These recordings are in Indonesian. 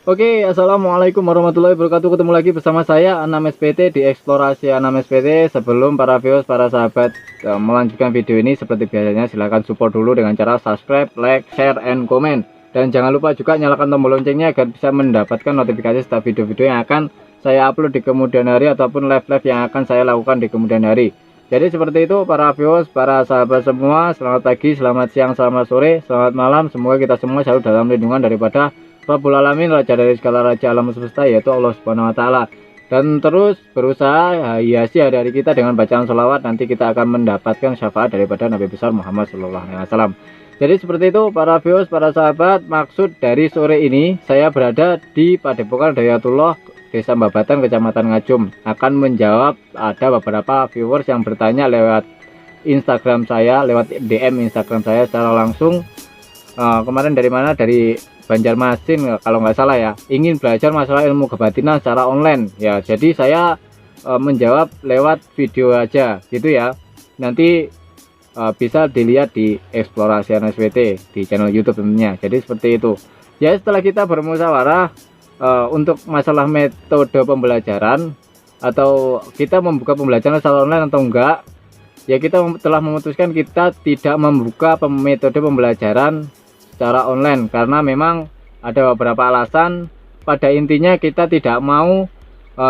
Oke, assalamualaikum warahmatullahi wabarakatuh. Ketemu lagi bersama saya Anam SPT di Eksplorasi Anam SPT. Sebelum para viewers, para sahabat melanjutkan video ini, seperti biasanya silahkan support dulu dengan cara subscribe, like, share, and comment. Dan jangan lupa juga nyalakan tombol loncengnya agar bisa mendapatkan notifikasi setiap video-video yang akan saya upload di kemudian hari ataupun live-live yang akan saya lakukan di kemudian hari. Jadi seperti itu para viewers, para sahabat semua, selamat pagi, selamat siang, selamat sore, selamat malam. Semoga kita semua selalu dalam lindungan daripada Rabbul Alamin, Raja dari segala raja alam semesta, yaitu Allah Subhanahu wa Ta'ala. Dan terus berusaha hiasi hari-hari kita dengan bacaan sholawat. Nanti kita akan mendapatkan syafaat daripada Nabi besar Muhammad SAW. Jadi seperti itu para viewers, para sahabat. Maksud dari sore ini saya berada di Padepokan Dayatullah, Desa Babatan, Kecamatan Ngajum. Akan menjawab ada beberapa viewers yang bertanya lewat Instagram saya, lewat DM Instagram saya secara langsung. Kemarin dari mana? Dari Banjarmasin kalau nggak salah ya, ingin belajar masalah ilmu kebatinan secara online ya. Jadi saya menjawab lewat video aja gitu ya. Nanti bisa dilihat di Eksplorasi Anam SPT di channel YouTube tentunya. Jadi seperti itu ya. Setelah kita bermusyawarah untuk masalah metode pembelajaran, atau kita membuka pembelajaran secara online atau enggak, ya kita telah memutuskan kita tidak membuka metode pembelajaran secara online karena memang ada beberapa alasan. Pada intinya kita tidak mau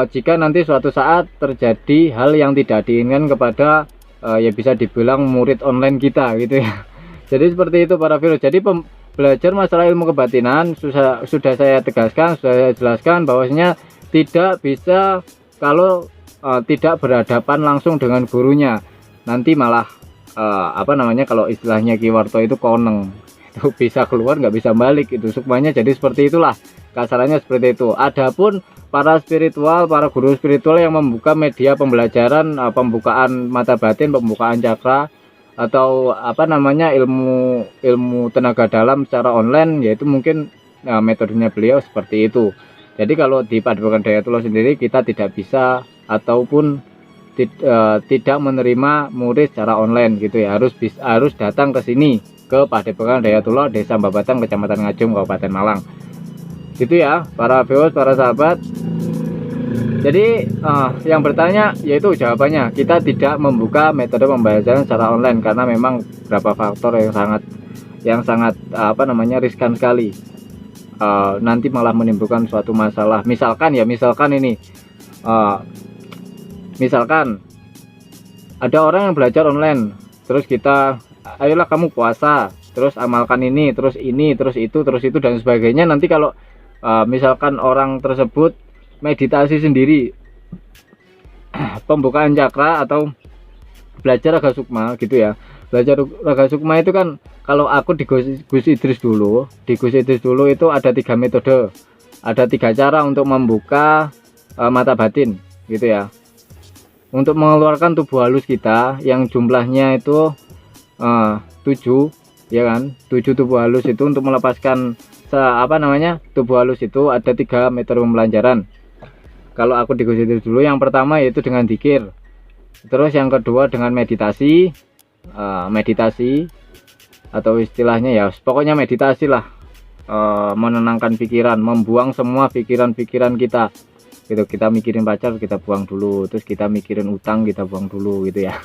jika nanti suatu saat terjadi hal yang tidak diinginkan kepada ya bisa dibilang murid online kita gitu ya. Jadi seperti itu para viewers. Jadi belajar masalah ilmu kebatinan sudah saya tegaskan, sudah saya jelaskan bahwasanya tidak bisa kalau tidak berhadapan langsung dengan gurunya. Nanti malah apa namanya, kalau istilahnya Kiwarto itu koneng, itu bisa keluar nggak bisa balik itu sukmanya. Jadi seperti itulah kasarannya, seperti itu. Adapun para spiritual, para guru spiritual yang membuka media pembelajaran, pembukaan mata batin, pembukaan cakra, atau apa namanya ilmu tenaga dalam secara online, yaitu mungkin metodenya beliau seperti itu. Jadi kalau di Padepokan Dayatullah sendiri kita tidak bisa ataupun tidak menerima murid secara online gitu ya. Harus datang ke sini, ke Padepokan Dayatullah, Desa Babatan, Kecamatan Ngajum, Kabupaten Malang. Gitu ya para viewers, para sahabat. Jadi yang bertanya yaitu jawabannya, kita tidak membuka metode pembelajaran secara online karena memang beberapa faktor yang sangat apa namanya riskan sekali. Nanti malah menimbulkan suatu masalah. Misalkan ini misalkan ada orang yang belajar online, terus kita ayolah kamu puasa, terus amalkan ini, terus itu dan sebagainya. Nanti kalau misalkan orang tersebut meditasi sendiri, pembukaan cakra atau belajar raga sukma gitu ya. Belajar raga sukma itu kan kalau aku di Gus Idris dulu itu ada 3 metode, ada 3 cara untuk membuka mata batin gitu ya. Untuk mengeluarkan tubuh halus kita yang jumlahnya itu 7 ya kan, 7 tubuh halus itu. Untuk melepaskan apa namanya tubuh halus itu ada 3 metode pembelajaran. Kalau aku di Gus Idris dulu, yang pertama yaitu dengan zikir, terus yang kedua dengan meditasi atau istilahnya ya pokoknya meditasi lah, menenangkan pikiran, membuang semua pikiran-pikiran kita gitu. Kita mikirin pacar kita buang dulu, terus kita mikirin utang kita buang dulu gitu ya.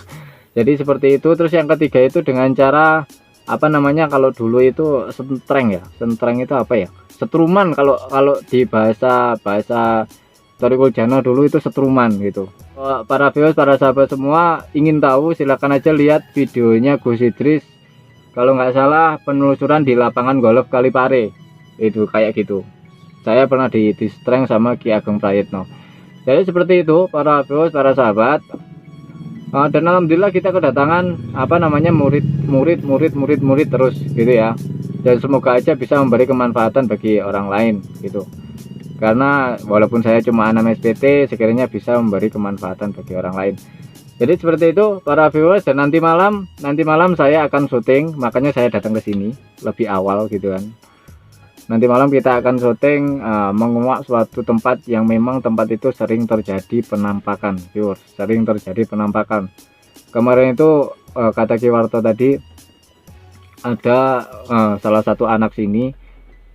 Jadi seperti itu. Terus yang ketiga itu dengan cara apa namanya, kalau dulu itu sentreng ya, sentreng itu apa ya, setruman, kalau di bahasa Torikul Jana dulu itu setruman gitu. Para viewers, para sahabat semua ingin tahu, silahkan aja lihat videonya Gus Idris, kalau nggak salah penelusuran di lapangan golf Kalipare itu kayak gitu. Saya pernah di strength sama Ki Ageng Prayitno. Jadi seperti itu para viewers, para sahabat. Dan alhamdulillah kita kedatangan apa namanya murid terus gitu ya. Dan semoga aja bisa memberi kemanfaatan bagi orang lain gitu. Karena walaupun saya cuma Anam SPT, sekiranya bisa memberi kemanfaatan bagi orang lain. Jadi seperti itu para viewers. Dan nanti malam saya akan syuting, makanya saya datang ke sini lebih awal gitu kan. Nanti malam kita akan syuting menguak suatu tempat yang memang tempat itu sering terjadi penampakan, viewers, sering terjadi penampakan. Kemarin itu kata Kiwarto tadi, ada salah satu anak sini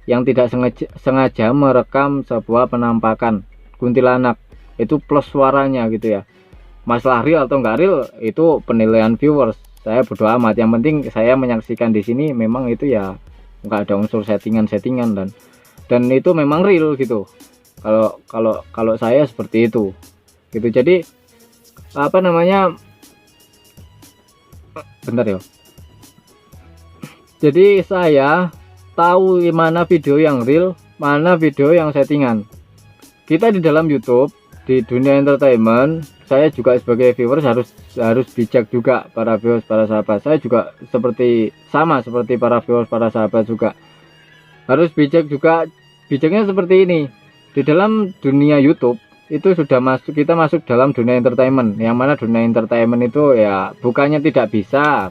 yang tidak sengaja merekam sebuah penampakan kuntilanak, itu plus suaranya gitu ya. Masalah real atau enggak real itu penilaian viewers, saya bodo amat. Yang penting saya menyaksikan di sini memang itu ya enggak ada unsur settingan dan itu memang real gitu. Kalau saya seperti itu gitu. Jadi apa namanya, bentar ya, jadi saya tahu mana video yang real, mana video yang settingan. Kita di dalam YouTube, di dunia entertainment, saya juga sebagai viewers harus bijak juga, para viewers, para sahabat. Saya juga sama seperti para viewers, para sahabat juga harus bijak juga. Bijaknya seperti ini, di dalam dunia YouTube itu kita masuk dalam dunia entertainment, yang mana dunia entertainment itu ya bukan tidak bisa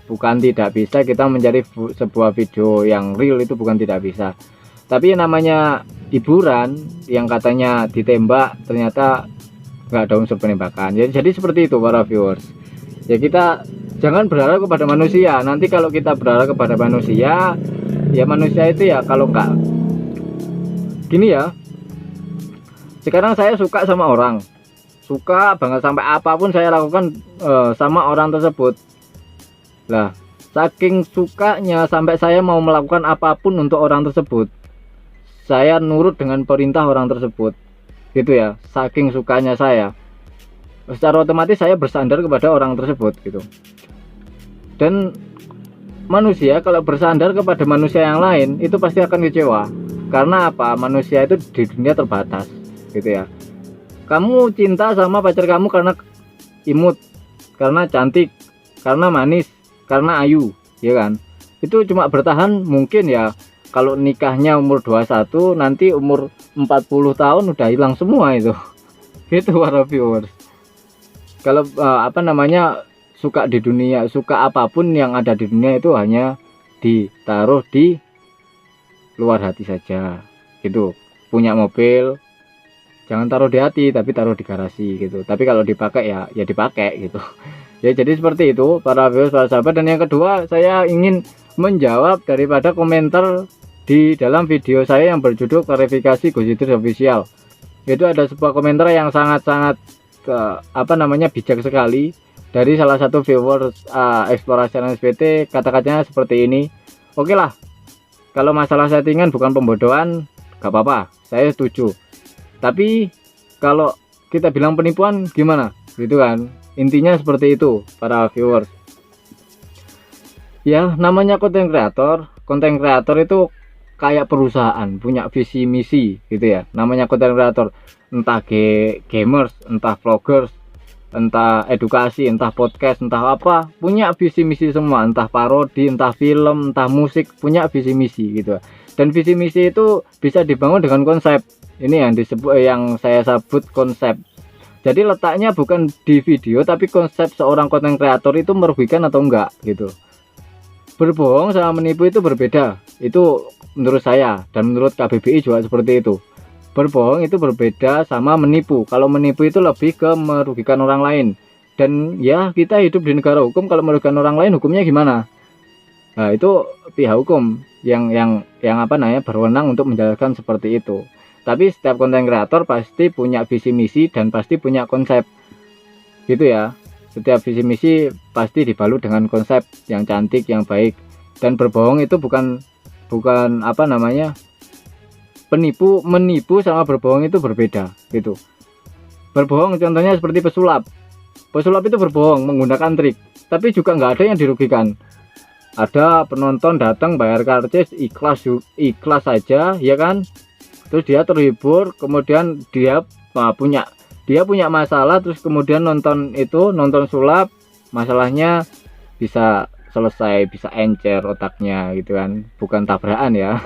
kita mencari sebuah video yang real, itu bukan tidak bisa, tapi namanya hiburan yang katanya ditembak ternyata nggak ada unsur penembakan. Jadi seperti itu para viewers ya. Kita jangan berharap kepada manusia. Nanti kalau kita berharap kepada manusia, ya manusia itu ya kalau nggak gini ya, sekarang saya suka sama orang, suka banget, sampai apapun saya lakukan sama orang tersebut. Lah, saking sukanya sampai saya mau melakukan apapun untuk orang tersebut, saya nurut dengan perintah orang tersebut gitu ya. Saking sukanya saya, secara otomatis saya bersandar kepada orang tersebut gitu. Dan manusia kalau bersandar kepada manusia yang lain itu pasti akan kecewa. Karena apa? Manusia itu di dunia terbatas gitu ya. Kamu cinta sama pacar kamu karena imut, karena cantik, karena manis, karena ayu, ya kan? Itu cuma bertahan mungkin ya, kalau nikahnya umur 21, nanti umur 40 tahun udah hilang semua itu. Itu para viewers. Kalau apa namanya, suka di dunia, suka apapun yang ada di dunia itu hanya ditaruh di luar hati saja gitu. Punya mobil jangan taruh di hati, tapi taruh di garasi gitu. Tapi kalau dipakai ya dipakai gitu. Ya jadi seperti itu para viewers, para sahabat. Dan yang kedua, saya ingin menjawab daripada komentar di dalam video saya yang berjudul klarifikasi Ghost Idris Official. Itu ada sebuah komentar yang sangat-sangat apa namanya, bijak sekali dari salah satu viewers eksplorasi NSPT. Kata-katanya seperti ini. Oke lah, kalau masalah settingan bukan pembodohan, gak apa-apa, saya setuju. Tapi kalau kita bilang penipuan gimana gitu kan, intinya seperti itu para viewers ya. Namanya konten kreator itu kayak perusahaan, punya visi misi gitu ya. Namanya konten kreator, entah gamers, entah vloggers, entah edukasi, entah podcast, entah apa, punya visi misi semua. Entah parodi, entah film, entah musik, punya visi misi gitu. Dan visi misi itu bisa dibangun dengan konsep. Ini yang saya sebut konsep. Jadi letaknya bukan di video, tapi konsep seorang konten kreator itu merugikan atau enggak gitu. Berbohong sama menipu itu berbeda. Itu menurut saya, dan menurut KBBI juga seperti itu. Berbohong itu berbeda sama menipu. Kalau menipu itu lebih ke merugikan orang lain. Dan ya, kita hidup di negara hukum, kalau merugikan orang lain hukumnya gimana? Nah, itu pihak hukum yang apa namanya, berwenang untuk menjalankan seperti itu. Tapi setiap konten kreator pasti punya visi misi dan pasti punya konsep gitu ya. Setiap visi misi pasti dibalut dengan konsep yang cantik, yang baik. Dan berbohong itu bukan apa namanya, menipu sama berbohong itu berbeda gitu. Berbohong contohnya seperti pesulap itu berbohong menggunakan trik, tapi juga nggak ada yang dirugikan. Ada penonton datang bayar karcis, ikhlas saja ya kan, terus dia terhibur, kemudian dia punya masalah, terus kemudian nonton sulap, masalahnya bisa selesai, bisa encer otaknya gitu kan, bukan tabrakan ya.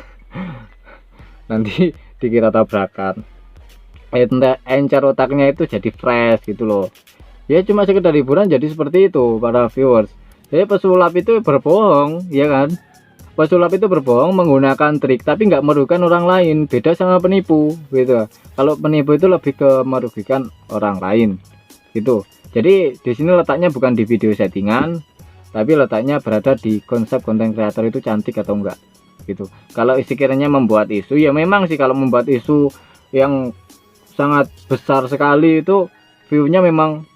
Nanti dikira tabrakan, encer otaknya itu jadi fresh gitu loh ya. Cuma sekedar hiburan, jadi seperti itu para viewers. Jadi pesulap itu berbohong ya kan, pesulap itu berbohong menggunakan trik, tapi nggak merugikan orang lain. Beda sama penipu gitu. Kalau penipu itu lebih ke merugikan orang lain gitu. Jadi di sini letaknya bukan di video settingan, tapi letaknya berada di konsep konten kreator itu cantik atau enggak gitu. Kalau sekiranya membuat isu, ya memang sih kalau membuat isu yang sangat besar sekali itu view-nya memang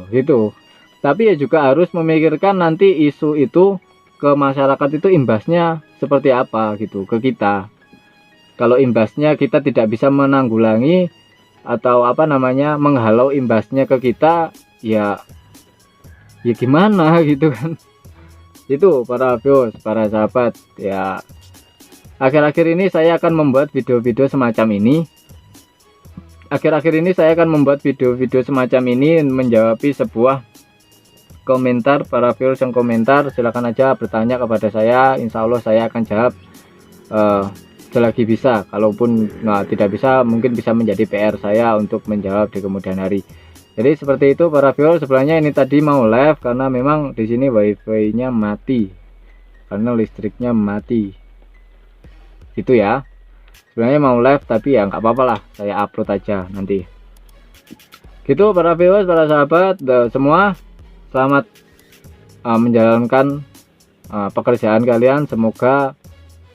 gitu. Tapi ya juga harus memikirkan nanti isu itu ke masyarakat itu imbasnya seperti apa gitu ke kita. Kalau imbasnya kita tidak bisa menanggulangi atau apa namanya menghalau imbasnya ke kita, ya gimana gitu kan. Itu para viewers, para sahabat, ya akhir-akhir ini saya akan membuat video-video semacam ini. Akhir-akhir ini saya akan membuat video-video semacam ini menjawab sebuah komentar para viewers yang komentar. Silahkan aja bertanya kepada saya, insya Allah saya akan jawab selagi bisa. Kalaupun tidak bisa, mungkin bisa menjadi PR saya untuk menjawab di kemudian hari. Jadi seperti itu para viewers. Sebenarnya ini tadi mau live karena memang di sini wifi nya mati karena listriknya mati gitu ya. Sebenarnya mau live tapi ya nggak apa-apa lah, saya upload aja nanti gitu para viewers, para sahabat semua. Selamat menjalankan pekerjaan kalian. Semoga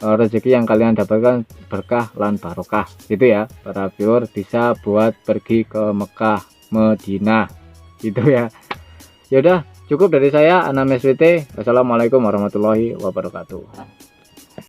rezeki yang kalian dapatkan berkah lan barokah gitu ya para viewer, bisa buat pergi ke Mekah Madinah gitu ya. Yaudah cukup dari saya, Anam SWT. Wassalamualaikum warahmatullahi wabarakatuh.